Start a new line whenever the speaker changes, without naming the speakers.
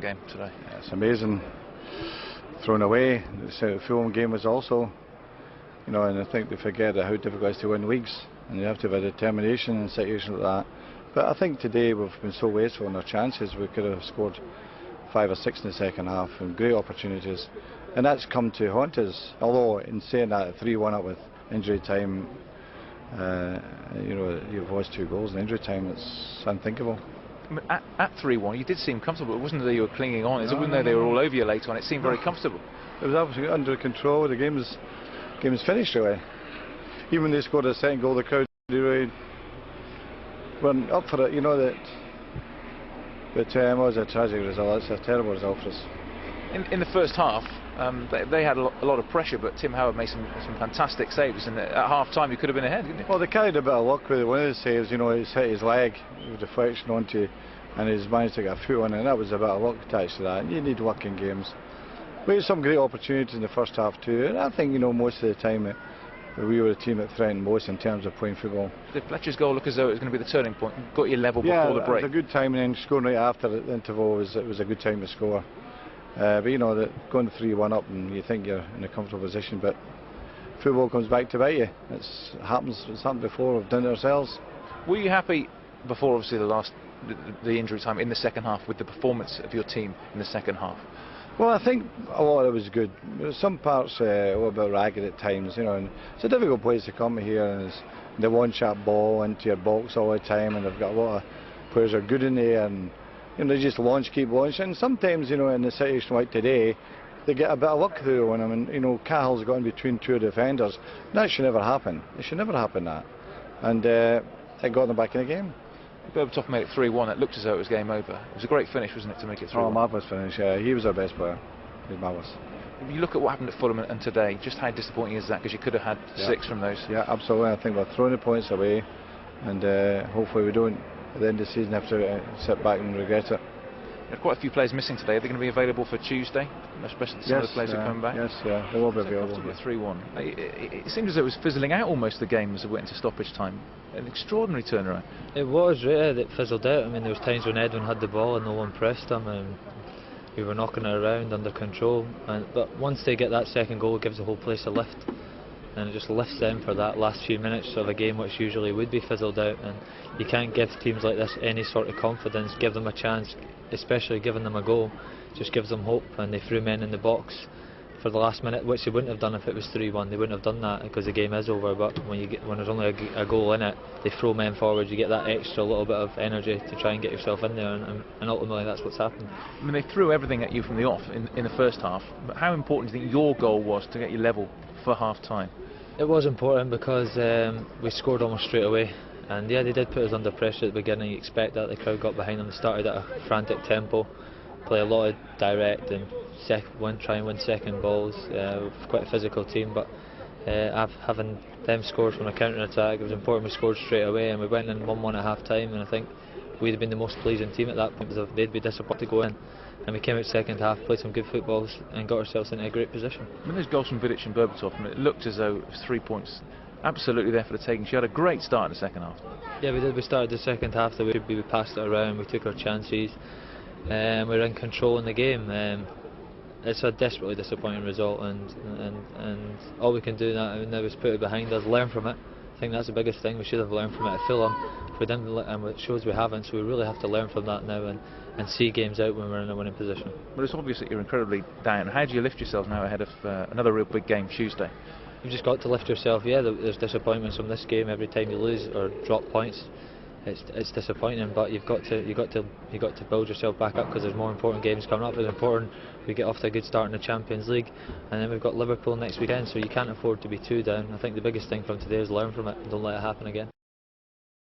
game today.
It's amazing. Thrown away. The Fulham game was also, and I think they forget how difficult it is to win leagues, and you have to have a determination in situations like that. But I think today we've been so wasteful in our chances. We could have scored 5 or 6 in the second half, and great opportunities, and that's come to haunt us. Although in saying that, 3-1 up with injury time, you've lost 2 goals in injury time. It's unthinkable.
At 3-1, you did seem comfortable. It wasn't that you were clinging on. It wasn't that they were all over you later on. It seemed very comfortable.
It was absolutely under control. The game was finished really. Even when they scored a second goal, the crowd really weren't up for it. But it was a tragic result. It's a terrible result for us.
In the first half, they had a lot of pressure, but Tim Howard made some fantastic saves, and at half-time you could have been ahead, didn't you?
Well, they carried a bit of luck with it. One of the saves, he's hit his leg with deflection onto, and he's managed to get a foot on it, and that was a bit of luck attached to that. And you need luck in games. We had some great opportunities in the first half too, and I think most of the time we were the team that threatened most in terms of playing football.
Did Fletcher's goal look as though it was going to be the turning point? Got you level before the break?
Yeah, it was a good time, and then scoring right after the interval was a good time to score. But going 3-1 up, and you think you're in a comfortable position, but football comes back to bite you. It's happened before. We've done it ourselves.
Were you happy before, obviously, the injury time in the second half with the performance of your team in the second half?
Well, I think a lot of it was good. Some parts a little bit ragged at times, and it's a difficult place to come here, and it's the one-shot ball into your box all the time, and they've got a lot of players who are good in there, and they just keep launching. And sometimes, in a situation like today, they get a bit of luck through on them, and Cahill's got in between 2 defenders. That should never happen. It should never happen, that. And it got them back in the game.
Berbatov made it 3-1. It looked as though it was game over. It was a great finish, wasn't it, to make it 3-1?
Oh, marvellous finish. Yeah, he was our best player. He was marvellous.
If you look at what happened at Fulham and today, just how disappointing is that? Because you could have had 6 from those.
Yeah, absolutely. I think we're throwing the points away, and hopefully we don't, at the end of the season, have to sit back and regret it.
There are quite a few players missing today. Are they going to be available for Tuesday? Especially some of the players who are coming back?
Yes, they will be available.
3-1. It seems as though it was fizzling out almost, the game, as it went into stoppage time. An extraordinary turnaround.
It was, really. It fizzled out. I mean, there was times when Edwin had the ball and no one pressed him, and we were knocking it around under control. But once they get that second goal, it gives the whole place a lift, and it just lifts them for that last few minutes of a game which usually would be fizzled out. And you can't give teams like this any sort of confidence, give them a chance, especially giving them a goal. Just gives them hope, and they threw men in the box for the last minute, which they wouldn't have done if it was 3-1. They wouldn't have done that because the game is over. But when there's only a goal in it, they throw men forward. You get that extra little bit of energy to try and get yourself in there, and ultimately that's what's happened.
I mean, they threw everything at you from the off in the first half. But how important do you think your goal was to get you level for half time?
It was important because we scored almost straight away. And yeah, they did put us under pressure at the beginning. You expect that. The crowd got behind them. They started at a frantic tempo, play a lot of direct and try and win second balls. We're quite a physical team, but having them score from a counter-attack, it was important we scored straight away, and we went in 1-1 at half-time, and I think we'd have been the most pleasing team at that point because they'd be disappointed to go in. And we came out second half, played some good footballs, and got ourselves into a great position.
I mean, those goals from Vidic and Berbatov, it looked as though it was 3 points absolutely there for the taking. She had a great start in the second half.
Yeah, we did. We started the second half the way we passed it around, we took our chances, and we were in control in the game. It's a desperately disappointing result, and all we can do now is put it behind us, learn from it. I think that's the biggest thing. We should have learned from it at Fulham. If we didn't, and it shows we haven't, so we really have to learn from that now and see games out when we're in a winning position.
Well, it's obvious that you're incredibly down. How do you lift yourselves now ahead of another real big game Tuesday?
You've just got to lift yourself. Yeah, there's disappointments from this game every time you lose or drop points. It's disappointing, but you've got to build yourself back up because there's more important games coming up. It's important we get off to a good start in the Champions League, and then we've got Liverpool next weekend, so you can't afford to be too down. I think the biggest thing from today is learn from it and don't let it happen again.